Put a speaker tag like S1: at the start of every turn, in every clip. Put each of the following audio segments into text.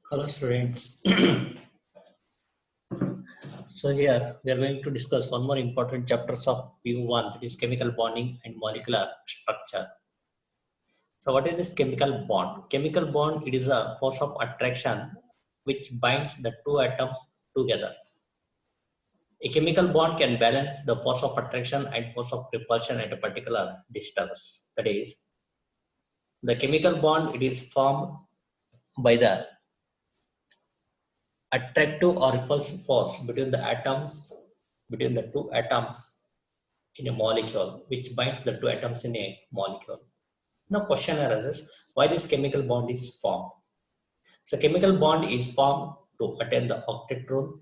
S1: Hello students. So here we are going to discuss one more important chapters of PU1, that is chemical bonding and molecular structure. So what is this chemical bond? Chemical bond, it is a force of attraction which binds the two atoms together. A chemical bond can balance the force of attraction and force of repulsion at a particular distance. That is, the chemical bond, it is formed by the attractive or repulsive force between the two atoms in a molecule, which binds the two atoms in a molecule. Now question arises, why this chemical bond is formed? So chemical bond is formed to attain the octet rule,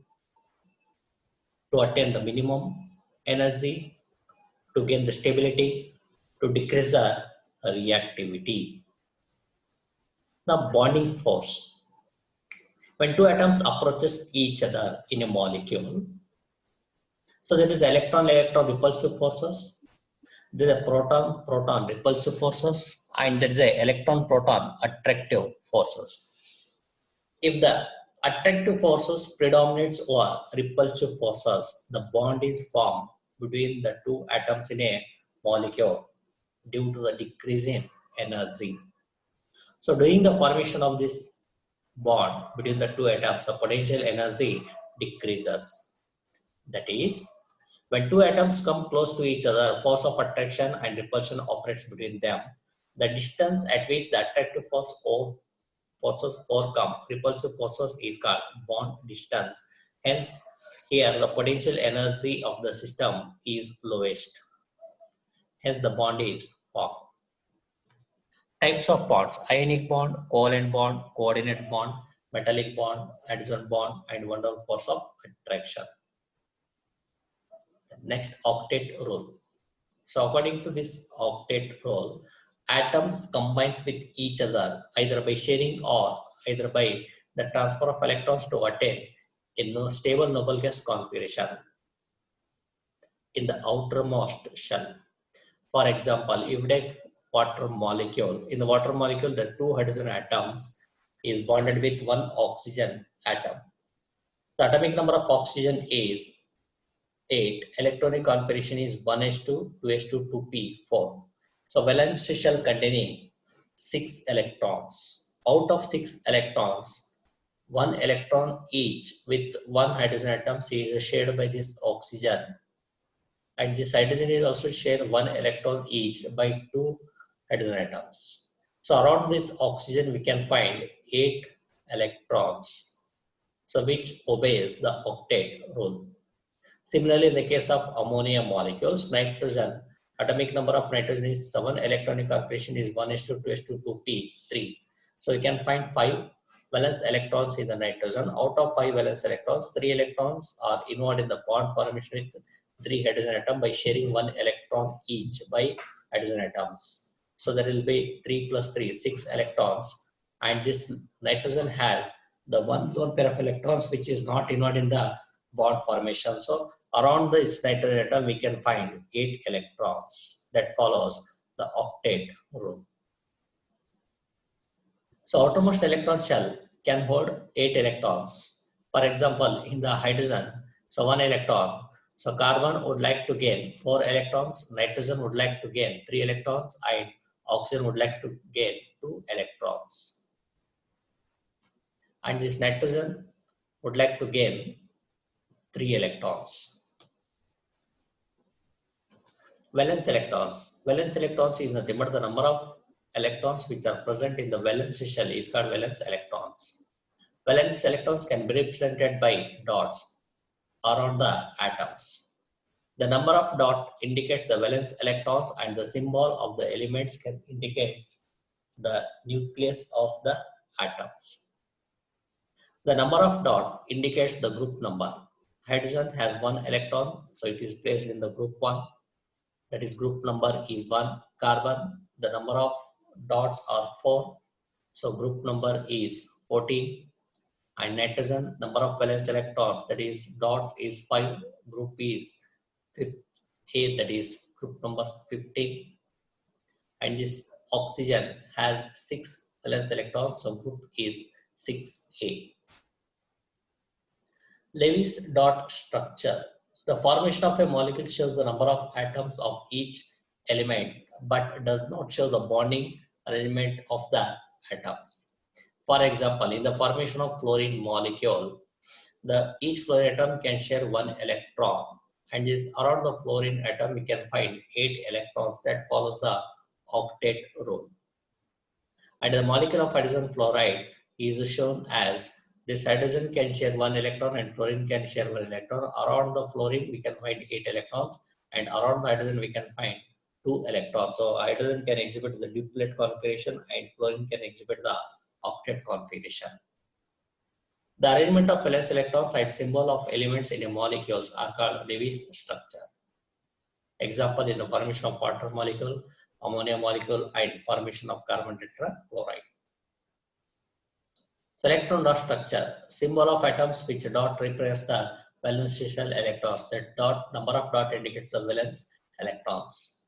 S1: to attain the minimum energy, to gain the stability, to decrease the reactivity. Now bonding force, when two atoms approaches each other in a molecule, so there is electron-electron repulsive forces, there is a proton-proton repulsive forces, and there is a electron-proton attractive forces. If the attractive forces predominates over repulsive forces, the bond is formed between the two atoms in a molecule due to the decrease in energy. So during the formation of this bond between the two atoms, the potential energy decreases. That is, when two atoms come close to each other, force of attraction and repulsion operates between them. The distance at which the attractive forces overcome repulsive forces is called bond distance. Hence, here the potential energy of the system is lowest. Hence, the bond is formed. Types of bonds: ionic bond, covalent bond, coordinate bond, metallic bond, adhesion bond, and one force of attraction. Next, octet rule. So according to this octet rule, atoms combines with each other either by sharing or either by the transfer of electrons to attain a stable noble gas configuration in the outermost shell. For example, if we take water molecule, in the water molecule, the two hydrogen atoms is bonded with one oxygen atom. The atomic number of oxygen is 8, electronic configuration is 1s2, 2s2, 2p4. So valence shell containing 6 electrons. Out of 6 electrons, 1 electron each with 1 hydrogen atom is shared by this oxygen. And this hydrogen is also shared 1 electron each by 2 hydrogen atoms. So around this oxygen we can find 8 electrons. So which obeys the octet rule. Similarly, in the case of ammonia molecules, nitrogen, atomic number of nitrogen is 7, electronic configuration is 1s2, 2s2, 2p3. So you can find 5 valence electrons in the nitrogen. Out of 5 valence electrons, 3 electrons are involved in the bond formation with 3 hydrogen atoms by sharing 1 electron each by hydrogen atoms. So there will be 3 plus 3, 6 electrons. And this nitrogen has the one lone pair of electrons which is not involved in the bond formation. So around this nitrogen atom we can find 8 electrons. That follows the octet rule. So outermost electron shell can hold 8 electrons. For example, in the hydrogen, so 1 electron. So carbon would like to gain 4 electrons, nitrogen would like to gain 3 electrons, and oxygen would like to gain 2 electrons. And this nitrogen would like to gain 3 electrons. Valence electrons. Valence electrons is nothing but the number of electrons which are present in the valence shell is called valence electrons. Valence electrons can be represented by dots around the atoms. The number of dots indicates the valence electrons and the symbol of the elements can indicate the nucleus of the atoms. The number of dots indicates the group number. Hydrogen has 1 electron, so it is placed in the group 1. That is group number is 1. Carbon, the number of dots are 4, so group number is 14. And nitrogen, number of valence electrons, that is dots is 5, group is 8, that is group number 15. And this oxygen has 6 valence electrons, so group is 6a. Lewis dot structure. The formation of a molecule shows the number of atoms of each element, but does not show the bonding arrangement of the atoms. For example, in the formation of fluorine molecule, each fluorine atom can share one electron, and is around the fluorine atom we can find 8 electrons. That follows the octet rule. And the molecule of hydrogen fluoride is shown as this hydrogen can share one electron and fluorine can share one electron. Around the fluorine we can find 8 electrons, and around the hydrogen we can find 2 electrons. So hydrogen can exhibit the duplet configuration and fluorine can exhibit the octet configuration. The arrangement of valence electrons and symbol of elements in a molecules are called Lewis structure. Example in the formation of water molecule, ammonia molecule, and formation of carbon tetrachloride. So electron dot structure, symbol of atoms which dot represents the valence electrons. The dot number of dot indicates the valence electrons.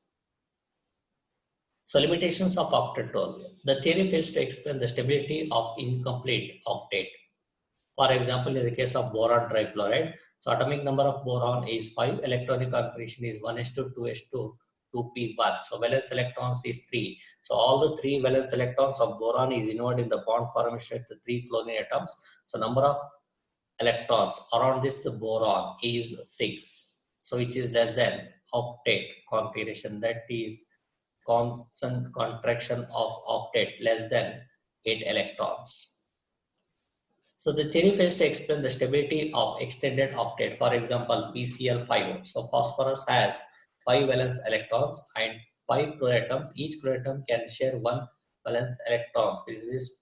S1: So limitations of octet rule. The theory fails to explain the stability of incomplete octet. For example, in the case of boron trifluoride, so atomic number of boron is 5, electronic configuration is 1s2, 2s2, 2p1. So valence electrons is 3. So all the 3 valence electrons of boron is involved in the bond formation with the 3 fluorine atoms. So number of electrons around this boron is 6. So which is less than octet configuration, that is constant contraction of octet less than 8 electrons. So the theory fails to explain the stability of extended octet. For example, PCl5. So phosphorus has 5 valence electrons and 5 chloratoms. Each chloroatom can share 1 valence electron. This is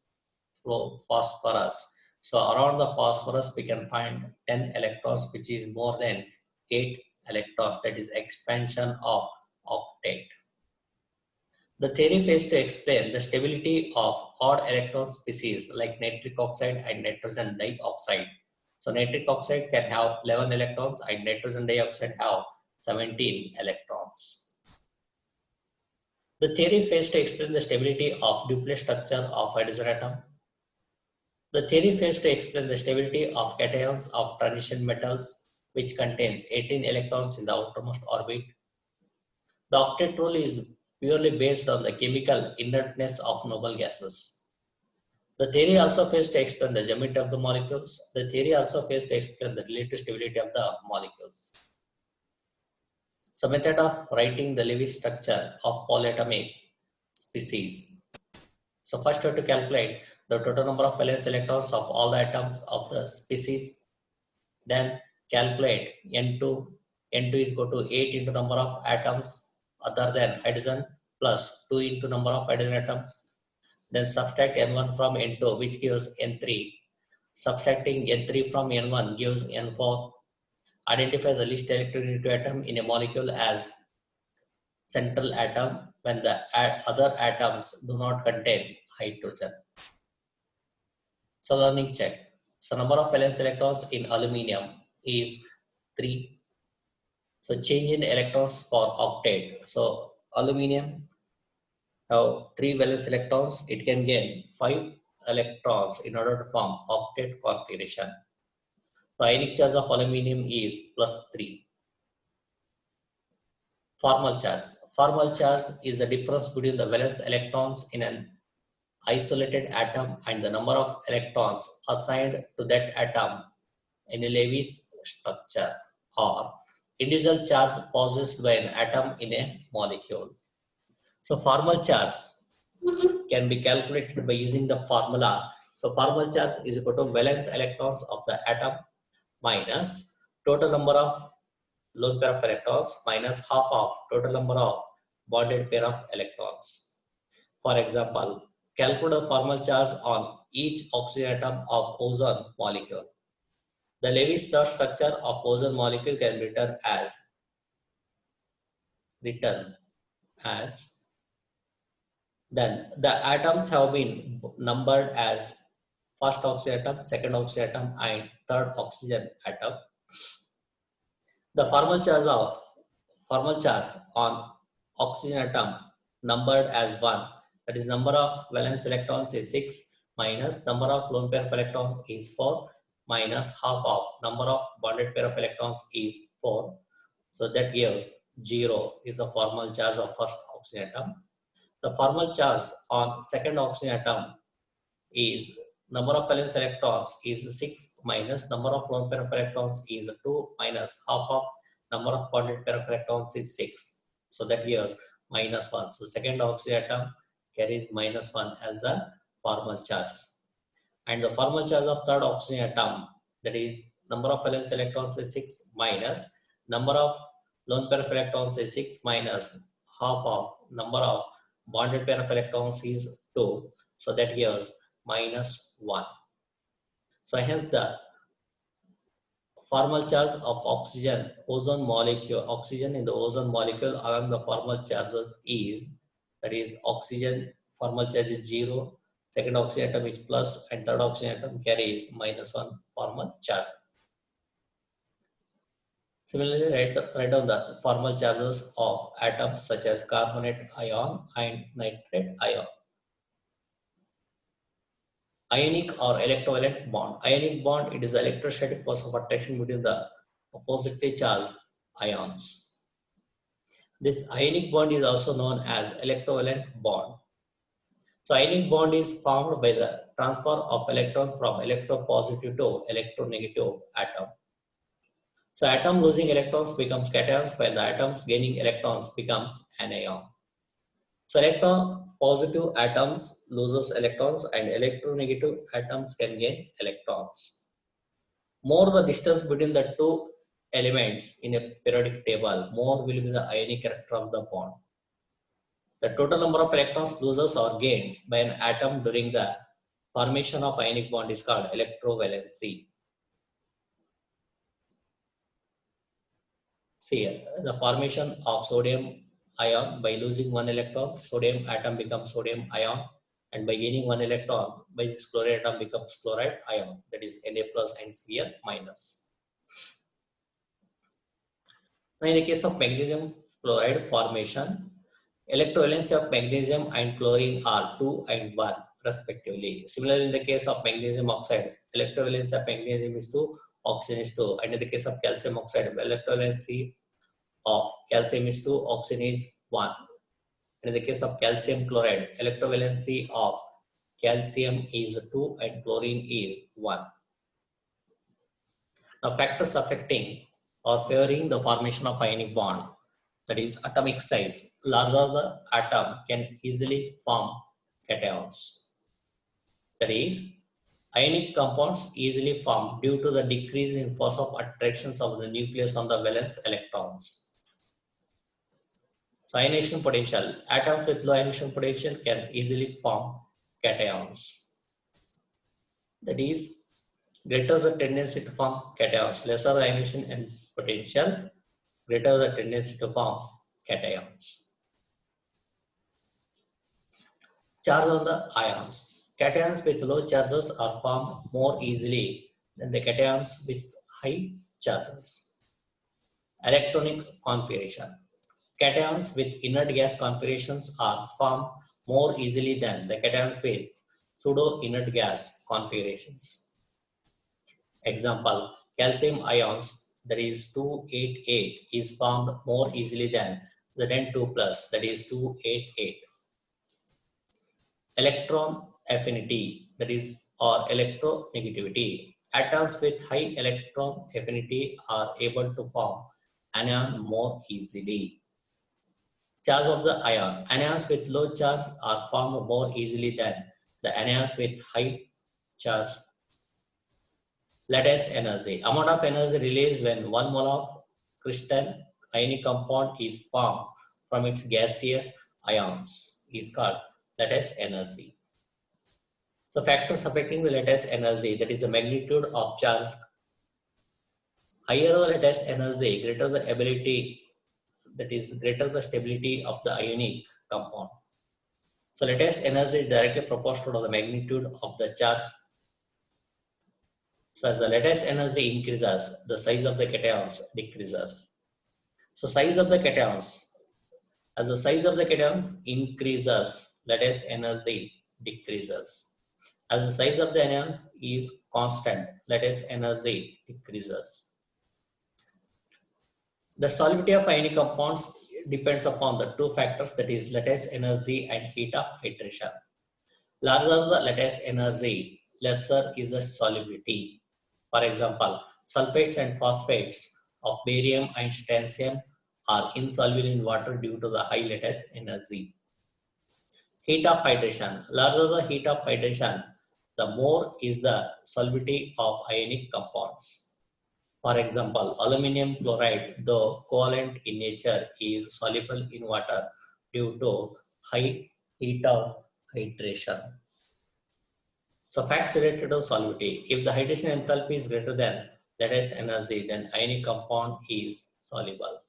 S1: phosphorus. So around the phosphorus we can find 10 electrons, which is more than 8 electrons. That is expansion of octet. The theory fails to explain the stability of odd electron species like nitric oxide and nitrogen dioxide. So nitric oxide can have 11 electrons and nitrogen dioxide have 17 electrons. The theory fails to explain the stability of duplet structure of hydrogen atom. The theory fails to explain the stability of cations of transition metals, which contains 18 electrons in the outermost orbit. The octet rule is purely based on the chemical inertness of noble gases. The theory also fails to explain the geometry of the molecules. The theory also fails to explain the relative stability of the molecules. So method of writing the Lewis structure of polyatomic species. So first we have to calculate the total number of valence electrons of all the atoms of the species. Then calculate N2. N2 is equal to 8 into number of atoms other than hydrogen plus 2 into number of hydrogen atoms. Then subtract N1 from N2, which gives N3. Subtracting N3 from N1 gives N4. Identify the least electronegative atom in a molecule as central atom when the other atoms do not contain hydrogen. So learning check. So number of valence electrons in aluminium is 3. So change in electrons for octet. So aluminium have 3 valence electrons. It can gain 5 electrons in order to form octet configuration. The ionic charge of aluminium is +3. Formal charge. Formal charge is the difference between the valence electrons in an isolated atom and the number of electrons assigned to that atom in a Lewis structure, or individual charge possessed by an atom in a molecule. So formal charge can be calculated by using the formula. So formal charge is equal to valence electrons of the atom minus total number of lone pair of electrons minus half of total number of bonded pair of electrons. For example, calculate the formal charge on each oxygen atom of ozone molecule. The Lewis dot structure of ozone molecule can be written as then the atoms have been numbered as first oxygen atom, second oxygen atom, and third oxygen atom. The formal charge on oxygen atom numbered as 1. That is number of valence electrons is 6. minus number of lone pair of electrons is 4 minus half of number of bonded pair of electrons is 4. So that gives 0 is the formal charge of first oxygen atom. The formal charge on second oxygen atom is number of valence electrons is 6 minus number of lone pair of electrons is 2 minus half of number of bonded pair of electrons is 6. So that gives minus 1. So second oxygen atom carries minus 1 as the formal charge. And the formal charge of third oxygen atom, that is number of valence electrons is 6 minus number of lone pair of electrons is 6 minus half of number of bonded pair of electrons is 2. So that gives minus 1. So hence the formal charge of oxygen in the ozone molecule along the formal charges is, that is oxygen formal charge is 0, second oxygen atom is plus, and third oxygen atom carries minus 1 formal charge. Similarly, write down the formal charges of atoms such as carbonate ion and nitrate ion. Ionic or electrovalent bond. Ionic bond, it is the electrostatic force of attraction between the oppositely charged ions. This ionic bond is also known as electrovalent bond. So ionic bond is formed by the transfer of electrons from electropositive to electronegative atom. So atom losing electrons becomes cations, while the atoms gaining electrons becomes anion. So electropositive atoms loses electrons and electronegative atoms can gain electrons. More the distance between the two elements in a periodic table, more will be the ionic character of the bond. The total number of electrons loses or gained by an atom during the formation of ionic bond is called electrovalency. See here, the formation of sodium ion by losing one electron, sodium atom becomes sodium ion, and by gaining one electron, by this chloride atom becomes chloride ion, that is Na plus and Cl minus. Now in the case of magnesium chloride formation, electrovalency of magnesium and chlorine are 2 and 1 respectively. Similarly, in the case of magnesium oxide, electrovalency of magnesium is 2, oxygen is 2, and in the case of calcium oxide, electrovalency of calcium is 2, oxygen is 1. And in the case of calcium chloride, electrovalency of calcium is 2 and chlorine is 1. Now factors affecting or favoring the formation of ionic bond, that is atomic size. Larger the atom can easily form cations. That is, ionic compounds easily form due to the decrease in force of attractions of the nucleus on the valence electrons. So ionization potential. Atoms with low ionization potential can easily form cations. That is, greater the tendency to form cations, lesser the ionization and potential, greater the tendency to form cations. Charge on the ions. Cations with low charges are formed more easily than the cations with high charges. Electronic configuration. Cations with inert gas configurations are formed more easily than the cations with pseudo-inert gas configurations. Example, calcium ions, that is 288, is formed more easily than the N2+, that is 288. Electron affinity, that is, or electronegativity. Atoms with high electron affinity are able to form anion more easily. Charge of the ion. Anions with low charge are formed more easily than the anions with high charge. Lattice energy. Amount of energy released when 1 mole of crystal ionic compound is formed from its gaseous ions is called lattice energy. So factors affecting the lattice energy, that is the magnitude of charge. Higher the lattice energy, greater the ability, that is greater the stability of the ionic compound. So lattice energy is directly proportional to the magnitude of the charge. So as the lattice energy increases, the size of the cations decreases. So size of the cations, as the size of the cations increases, lattice energy decreases. As the size of the anions is constant, lattice energy decreases. The solubility of ionic compounds depends upon the two factors, that is lattice energy and heat of hydration. Larger the lattice energy, lesser is the solubility. For example, sulfates and phosphates of barium and strontium are insoluble in water due to the high lattice energy. Heat of hydration. Larger the heat of hydration, the more is the solubility of ionic compounds. For example, aluminum chloride, though covalent in nature, is soluble in water due to high heat of hydration. So facts related to solubility. If the hydration enthalpy is greater than lattice energy, then ionic compound is soluble.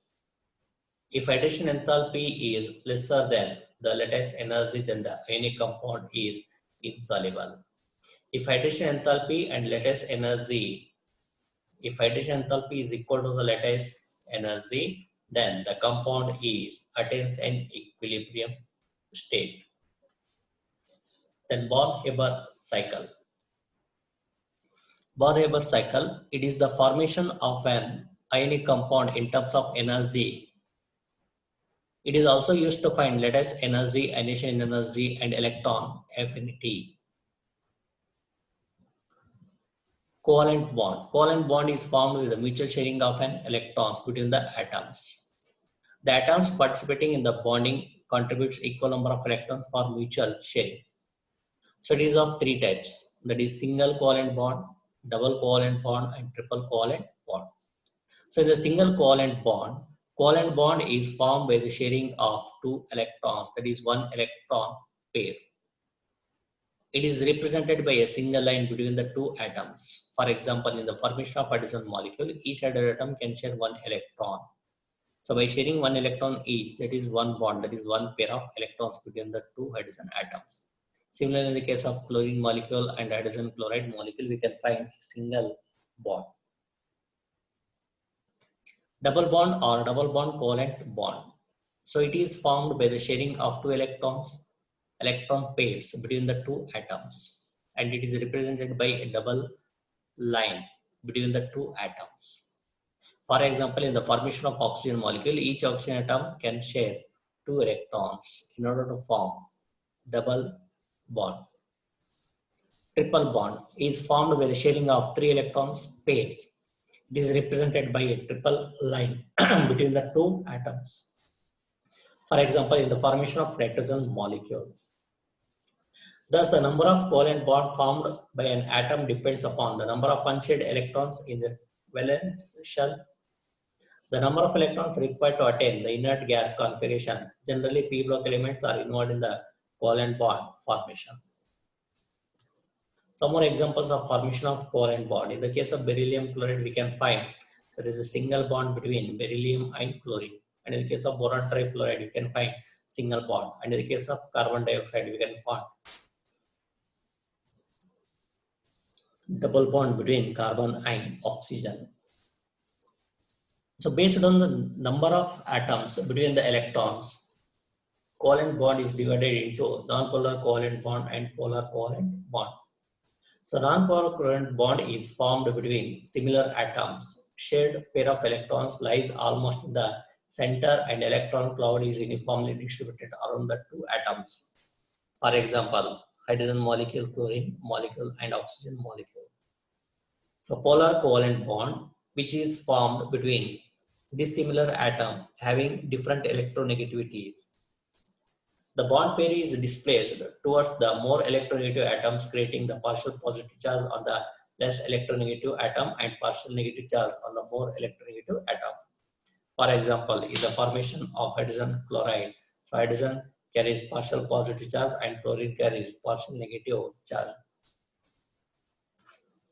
S1: If hydration enthalpy is lesser than the lattice energy, then the ionic compound is insoluble. If hydration enthalpy and lattice energy, if hydration enthalpy is equal to the lattice energy, then the compound attains an equilibrium state. Then Born-Haber cycle. Born-Haber cycle, it is the formation of an ionic compound in terms of energy. It is also used to find lattice energy, ionization energy, and electron affinity. Covalent bond. Covalent bond is formed with the mutual sharing of an electrons between the atoms. The atoms participating in the bonding contributes equal number of electrons for mutual sharing. So it is of three types, that is single covalent bond, double covalent bond, and triple covalent bond. So in the single covalent bond is formed by the sharing of two electrons, that is one electron pair. It is represented by a single line between the two atoms. For example, in the formation of hydrogen molecule, each hydrogen atom can share one electron. So by sharing one electron each, that is one bond, that is one pair of electrons between the two hydrogen atoms. Similarly, in the case of chlorine molecule and hydrogen chloride molecule, we can find a single bond. Double bond or double bond covalent bond. So it is formed by the sharing of two electron pairs between the two atoms, and it is represented by a double line between the two atoms. For example, in the formation of oxygen molecule, each oxygen atom can share two electrons in order to form double bond. Triple bond is formed by the sharing of three electrons pairs. It is represented by a triple line between the two atoms. For example, in the formation of nitrogen molecule. Thus, the number of covalent bonds formed by an atom depends upon the number of unshared electrons in the valence shell. The number of electrons required to attain the inert gas configuration. Generally, p block elements are involved in the covalent bond formation. Some more examples of formation of covalent bond. In the case of beryllium chloride, we can find there is a single bond between beryllium and chlorine. And in the case of boron trifluoride, you can find single bond. And in the case of carbon dioxide, we can find double bond between carbon and oxygen. So based on the number of atoms between the electrons, covalent bond is divided into non-polar covalent bond and polar covalent bond. So non-polar covalent bond is formed between similar atoms. Shared pair of electrons lies almost in the center and electron cloud is uniformly distributed around the two atoms. For example, hydrogen molecule, chlorine molecule, and oxygen molecule. So polar covalent bond, which is formed between dissimilar atom having different electronegativities. The bond pair is displaced towards the more electronegative atoms, creating the partial positive charge on the less electronegative atom and partial negative charge on the more electronegative atom. For example, in the formation of hydrogen chloride, so hydrogen carries partial positive charge and chlorine carries partial negative charge.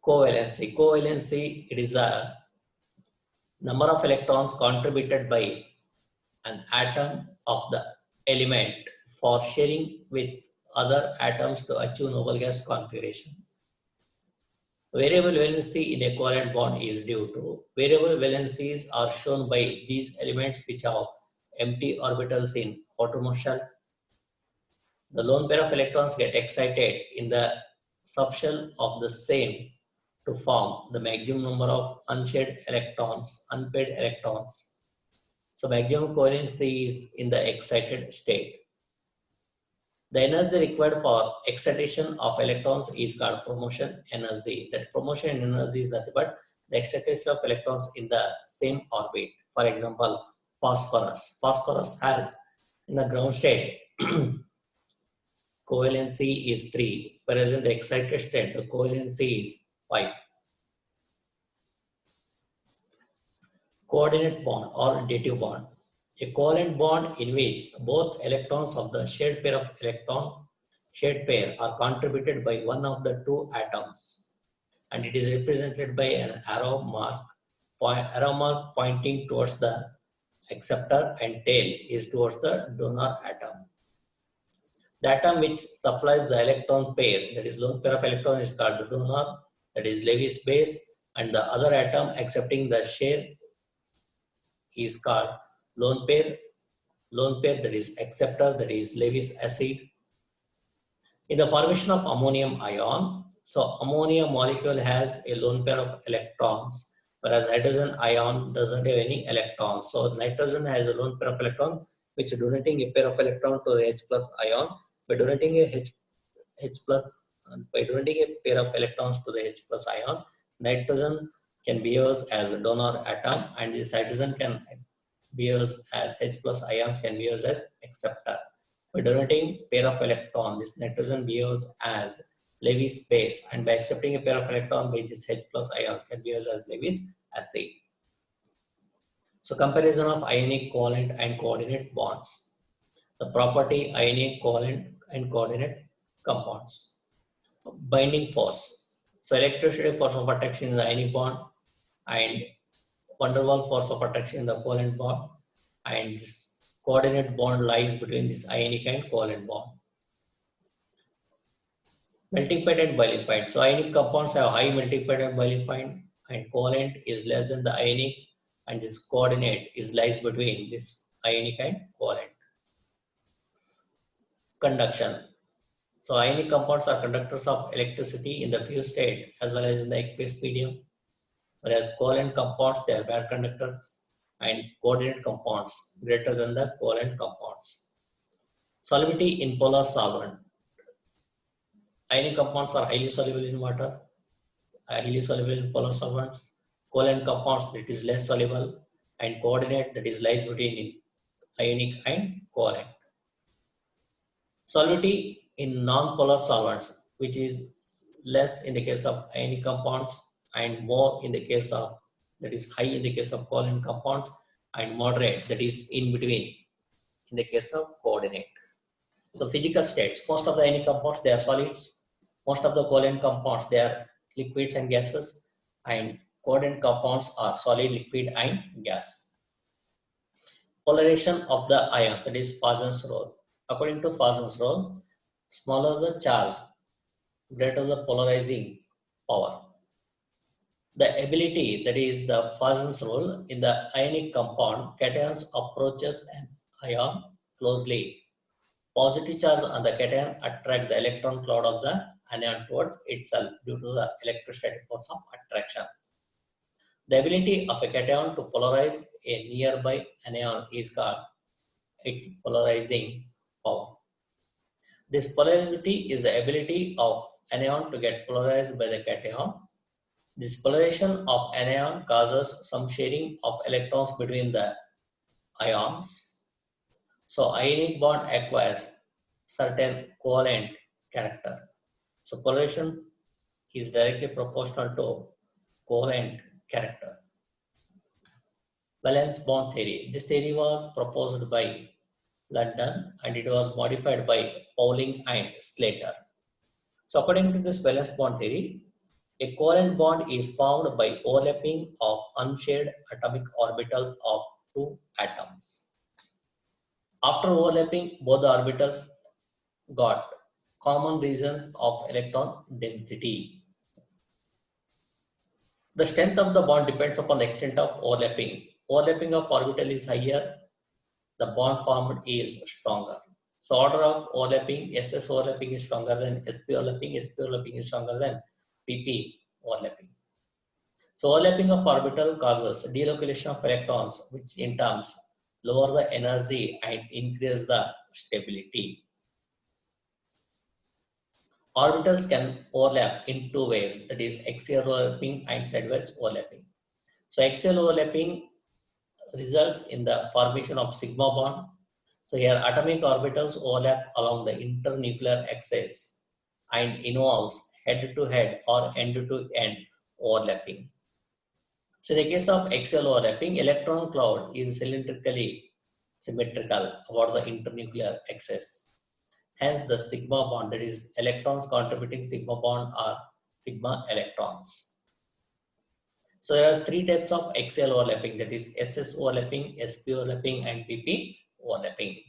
S1: Covalency. Covalency, it is a number of electrons contributed by an atom of the element for sharing with other atoms to achieve noble gas configuration. Variable valency in a covalent bond is due to variable valencies are shown by these elements which have empty orbitals in outermost shell. The lone pair of electrons get excited in the subshell of the same to form the maximum number of unpaired electrons. So maximum covalency is in the excited state. The energy required for excitation of electrons is called promotion energy. That promotion energy is nothing but the excitation of electrons in the same orbit. For example, phosphorus. Phosphorus has in the ground state covalency is 3, whereas in the excited state the covalency is 5. Coordinate bond or dative bond. A covalent bond in which both electrons of the shared pair of electrons are contributed by one of the two atoms, and it is represented by an arrow mark pointing towards the acceptor and tail is towards the donor atom. The atom which supplies the electron pair, that is lone pair of electrons, is called the donor, that is Lewis base, and the other atom accepting the share is called lone pair, that is acceptor, that is Lewis acid. In the formation of ammonium ion, so ammonium molecule has a lone pair of electrons, whereas hydrogen ion doesn't have any electrons. So nitrogen has a lone pair of electron, which is donating a pair of electron to the H plus ion. By donating a pair of electrons to the H plus ion, nitrogen can be used as a donor atom, and this hydrogen can be used as H plus ions can be used as acceptor. By donating pair of electron, this nitrogen be used as Lewis base, and by accepting a pair of electron by this H plus ions can be used as Lewis acid. So comparison of ionic covalent and coordinate bonds. The property ionic covalent and coordinate compounds. Binding force. So electrostatic force of attraction in the ionic bond and van der Waals force of attraction in the covalent bond, and this coordinate bond lies between this ionic and covalent bond. Melting point and boiling point. So ionic compounds have high melting point and boiling point, and covalent is less than the ionic, and this coordinate lies between this ionic and covalent. Conduction. So ionic compounds are conductors of electricity in the fused state as well as in the aqueous medium, whereas covalent compounds, they are bad conductors, and coordinate compounds greater than the covalent compounds. Solubility in polar solvent. Ionic compounds are highly soluble in water, highly soluble in polar solvents. Covalent compounds, that is less soluble, and coordinate, that is lies between ionic and covalent. Solubility in non-polar solvents, which is less in the case of ionic compounds and more in the case of, that is high in the case of covalent compounds, and moderate, that is in between in the case of coordinate. The physical states, most of the ionic compounds, they are solids. Most of the covalent compounds, they are liquids and gases, and coordinate compounds are solid, liquid, and gas. Polarization of the ions, that is Poisson's rule. According to Poisson's rule, smaller the charge, greater the polarizing power. The ability, that is the Poisson's rule, in the ionic compound, cations approaches an ion closely. Positive charge on the cation attract the electron cloud of the anion towards itself due to the electrostatic force of attraction. The ability of a cation to polarize a nearby anion is called its polarizing power. This polarizability is the ability of anion to get polarized by the cation. This polarization of anion causes some sharing of electrons between the ions. So ionic bond acquires certain covalent character. So polarization is directly proportional to covalent character. Valence bond theory. This theory was proposed by London, and it was modified by Pauling and Slater. So according to this valence bond theory, a covalent bond is formed by overlapping of unshared atomic orbitals of two atoms. After overlapping, both the orbitals got common regions of electron density. The strength of the bond depends upon the extent of overlapping. Overlapping of orbital is higher, the bond formed is stronger. So order of overlapping, SS overlapping is stronger than SP overlapping, SP overlapping is stronger than PP overlapping. So overlapping of orbital causes delocalization of electrons, which in turns lower the energy and increase the stability. Orbitals can overlap in two ways, that is axial overlapping and sideways overlapping. So axial overlapping results in the formation of sigma bond. So here atomic orbitals overlap along the internuclear axis and involves head-to-head or end-to-end overlapping. So in the case of axial overlapping, electron cloud is cylindrically symmetrical about the internuclear axis. Hence the sigma bond, that is electrons contributing sigma bond, are sigma electrons. So there are three types of axial overlapping, that is SS overlapping, SP overlapping and PP overlapping.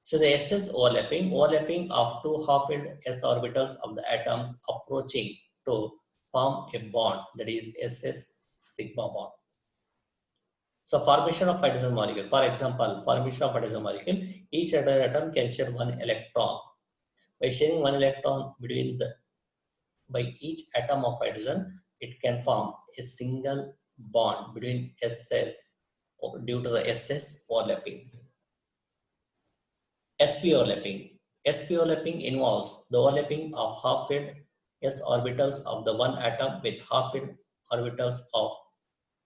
S1: So the SS overlapping of two half-filled s orbitals of the atoms approaching to form a bond, that is SS sigma bond. So formation of hydrogen molecule. For example, formation of hydrogen molecule, each atom can share one electron. By sharing one electron by each atom of hydrogen, it can form a single bond between SS due to the SS overlapping. SP overlapping. SP overlapping involves the overlapping of half-filled s orbitals of the one atom with half-filled orbitals of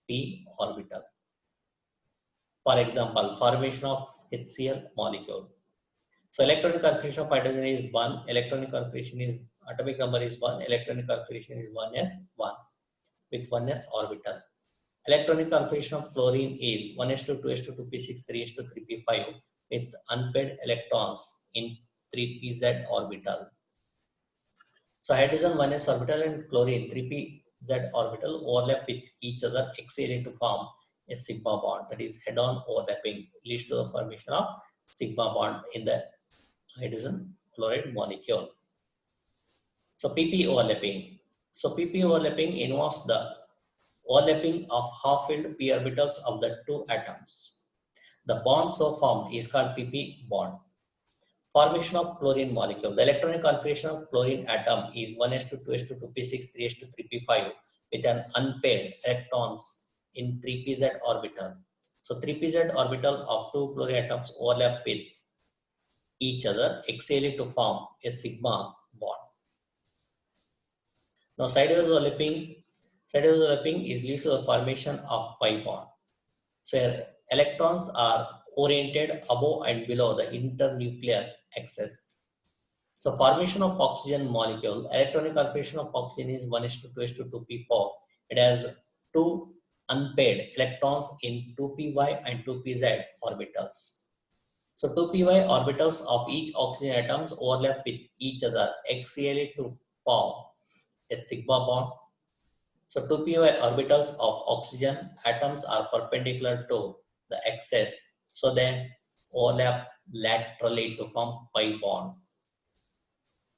S1: p orbital. For example, formation of HCl molecule. So electronic configuration of hydrogen is 1, electronic configuration is, atomic number is 1, electronic configuration is 1s1 with 1s orbital. Electronic configuration of chlorine is 1s2, 2s2, 2p6, 3s2, 3p5 with unpaired electrons in 3pz orbital. So hydrogen 1s orbital and chlorine 3pz orbital overlap with each other axially to form a sigma bond, that is head-on overlapping, leads to the formation of sigma bond in the hydrogen chloride molecule. So PP overlapping. So PP overlapping involves the overlapping of half-filled p orbitals of the two atoms. The bond so formed is called PP bond. Formation of chlorine molecule. The electronic configuration of chlorine atom is 1s2, 2s2, 2p6, 3s2, 3p5 with an unpaired electrons in 3pz orbital. So 3pz orbital of two chlorine atoms overlap with each other axially to form a sigma bond. Now sideways overlapping is lead to the formation of pi bond. So electrons are oriented above and below the internuclear axis. So formation of oxygen molecule, electronic configuration of oxygen is 1s2, 2s2, 2p4. It has two unpaired electrons in 2py and 2pz orbitals. So 2py orbitals of each oxygen atoms overlap with each other axially to form a sigma bond. So 2py orbitals of oxygen atoms are perpendicular to the axis, so they overlap laterally to form pi bond.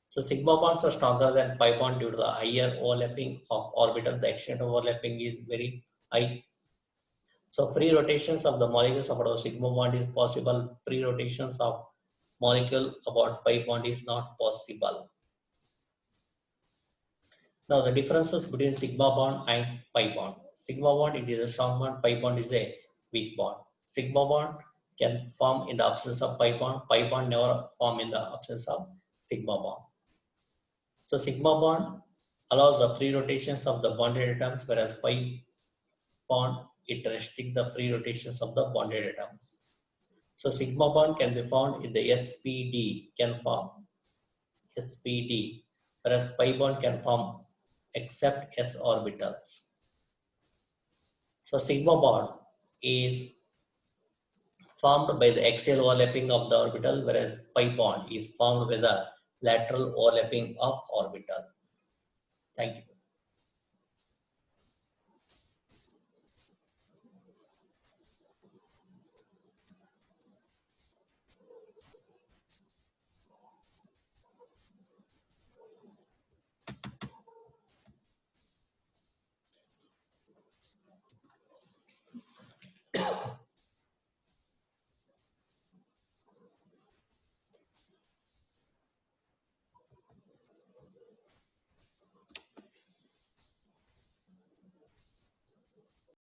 S1: So sigma bonds are stronger than pi bond due to the higher overlapping of orbitals. The extent of overlapping is very high. So free rotations of the molecules about a sigma bond is possible. Free rotations of molecule about pi bond is not possible. Now the differences between sigma bond and pi bond. Sigma bond, it is a strong bond, pi bond is a weak bond. Sigma bond can form in the absence of pi bond never form in the absence of sigma bond. So sigma bond allows the free rotations of the bonded atoms, whereas pi bond, it restricts the free rotations of the bonded atoms. So sigma bond can be found in the SPD, can form SPD, whereas pi bond can form except s orbitals. So sigma bond is formed by the axial overlapping of the orbital, whereas pi bond is formed by the lateral overlapping of orbital. Thank you.